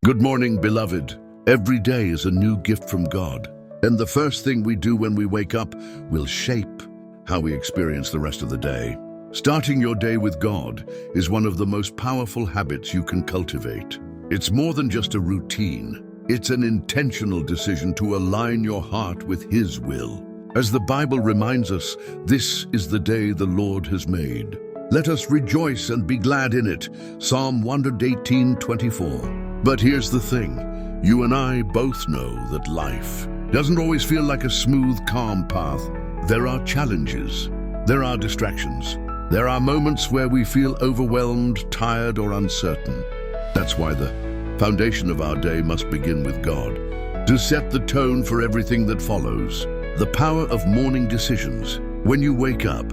Good morning, beloved. Every day is a new gift from God, and the first thing we do when we wake up will shape how we experience the rest of the day. Starting your day with God is one of the most powerful habits you can cultivate. It's more than just a routine. It's an intentional decision to align your heart with His will. As the Bible reminds us, this is the day the Lord has made. Let us rejoice and be glad in it. Psalm 118:24. But here's the thing. You and I both know that life doesn't always feel like a smooth, calm path. There are challenges. There are distractions. There are moments where we feel overwhelmed, tired, or uncertain. That's why the foundation of our day must begin with God, to set the tone for everything that follows. The power of morning decisions. When you wake up,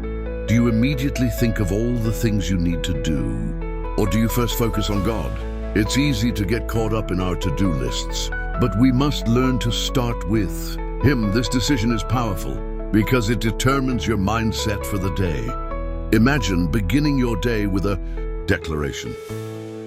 do you immediately think of all the things you need to do? Or do you first focus on God? It's easy to get caught up in our to-do lists, but we must learn to start with Him. This decision is powerful because it determines your mindset for the day. Imagine beginning your day with a declaration.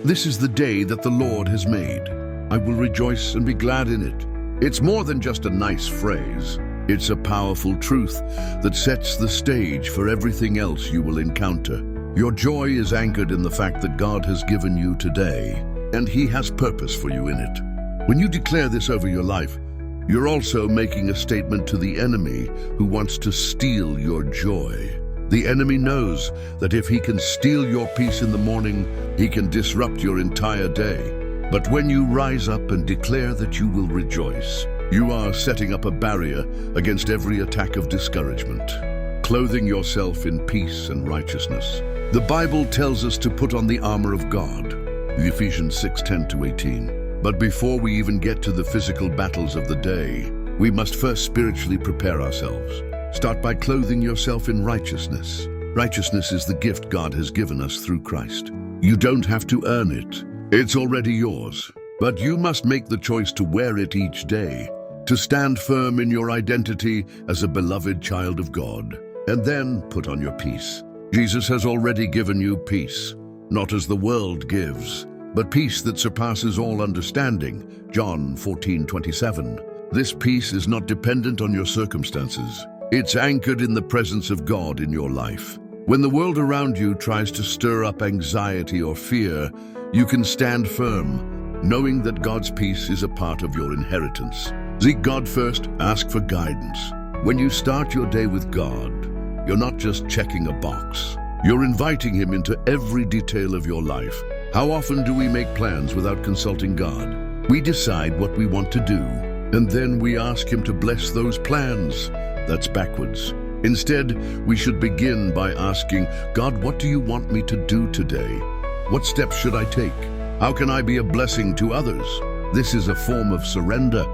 This is the day that the Lord has made. I will rejoice and be glad in it. It's more than just a nice phrase. It's a powerful truth that sets the stage for everything else you will encounter. Your joy is anchored in the fact that God has given you today, and He has purpose for you in it. When you declare this over your life, you're also making a statement to the enemy who wants to steal your joy. The enemy knows that if he can steal your peace in the morning, he can disrupt your entire day. But when you rise up and declare that you will rejoice, you are setting up a barrier against every attack of discouragement, clothing yourself in peace and righteousness. The Bible tells us to put on the armor of God, Ephesians 6:10-18. But before we even get to the physical battles of the day, we must first spiritually prepare ourselves. Start by clothing yourself in righteousness. Righteousness is the gift God has given us through Christ. You don't have to earn it. It's already yours. But you must make the choice to wear it each day, to stand firm in your identity as a beloved child of God, and then put on your peace. Jesus has already given you peace, not as the world gives, but peace that surpasses all understanding, John 14:27. This peace is not dependent on your circumstances. It's anchored in the presence of God in your life. When the world around you tries to stir up anxiety or fear, you can stand firm, knowing that God's peace is a part of your inheritance. Seek God first, ask for guidance. When you start your day with God, you're not just checking a box. You're inviting Him into every detail of your life. How often do we make plans without consulting God? We decide what we want to do, and then we ask Him to bless those plans. That's backwards. Instead, we should begin by asking, God, what do you want me to do today? What steps should I take? How can I be a blessing to others? This is a form of surrender,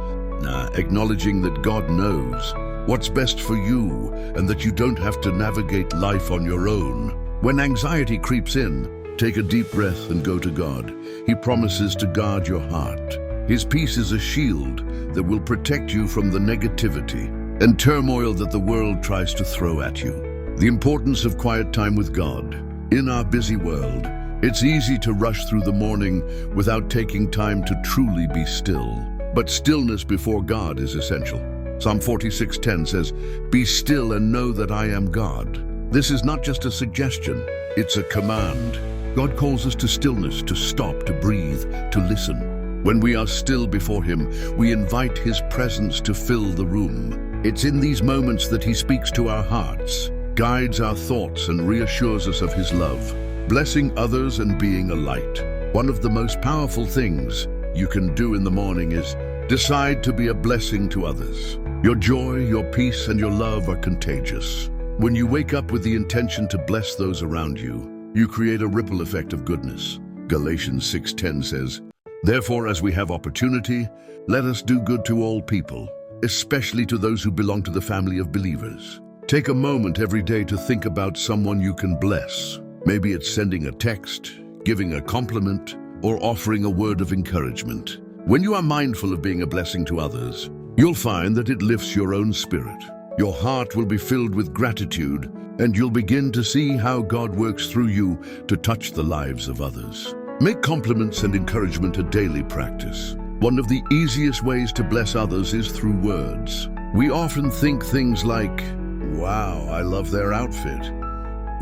acknowledging that God knows what's best for you and that you don't have to navigate life on your own. When anxiety creeps in, take a deep breath and go to God. He promises to guard your heart. His peace is a shield that will protect you from the negativity and turmoil that the world tries to throw at you. The importance of quiet time with God. In our busy world, it's easy to rush through the morning without taking time to truly be still. But stillness before God is essential. Psalm 46:10 says, "Be still and know that I am God." This is not just a suggestion, it's a command. God calls us to stillness, to stop, to breathe, to listen. When we are still before Him, we invite His presence to fill the room. It's in these moments that He speaks to our hearts, guides our thoughts, and reassures us of His love, blessing others and being a light. One of the most powerful things you can do in the morning is decide to be a blessing to others. Your joy, your peace, and your love are contagious. When you wake up with the intention to bless those around you, you create a ripple effect of goodness. Galatians 6:10 says, "Therefore, as we have opportunity, let us do good to all people, especially to those who belong to the family of believers." Take a moment every day to think about someone you can bless. Maybe it's sending a text, giving a compliment, or offering a word of encouragement. When you are mindful of being a blessing to others, you'll find that it lifts your own spirit. Your heart will be filled with gratitude, and you'll begin to see how God works through you to touch the lives of others. Make compliments and encouragement a daily practice. One of the easiest ways to bless others is through words. We often think things like, "Wow, I love their outfit,"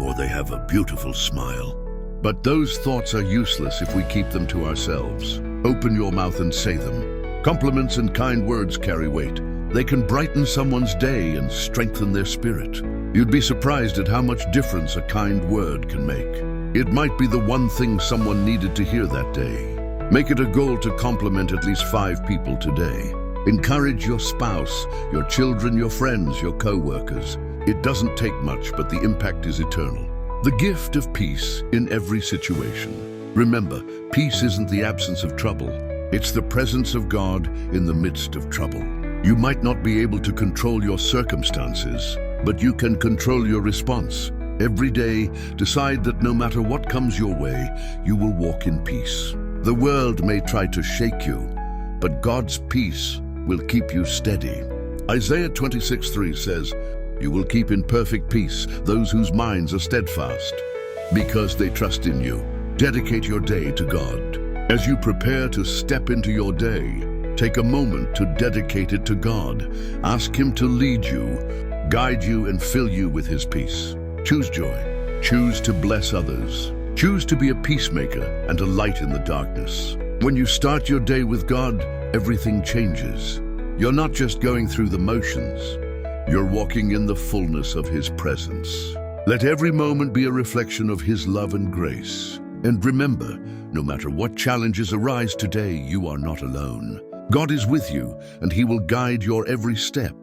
or "They have a beautiful smile." But those thoughts are useless if we keep them to ourselves. Open your mouth and say them. Compliments and kind words carry weight. They can brighten someone's day and strengthen their spirit. You'd be surprised at how much difference a kind word can make. It might be the one thing someone needed to hear that day. Make it a goal to compliment at least 5 people today. Encourage your spouse, your children, your friends, your co-workers. It doesn't take much, but the impact is eternal. The gift of peace in every situation. Remember, peace isn't the absence of trouble. It's the presence of God in the midst of trouble. You might not be able to control your circumstances, but you can control your response. Every day, decide that no matter what comes your way, you will walk in peace. The world may try to shake you, but God's peace will keep you steady. Isaiah 26:3 says, "You will keep in perfect peace those whose minds are steadfast, because they trust in you." Dedicate your day to God. As you prepare to step into your day, take a moment to dedicate it to God. Ask Him to lead you, guide you, and fill you with His peace. Choose joy. Choose to bless others. Choose to be a peacemaker and a light in the darkness. When you start your day with God, everything changes. You're not just going through the motions. You're walking in the fullness of His presence. Let every moment be a reflection of His love and grace. And remember, no matter what challenges arise today, you are not alone. God is with you, and He will guide your every step.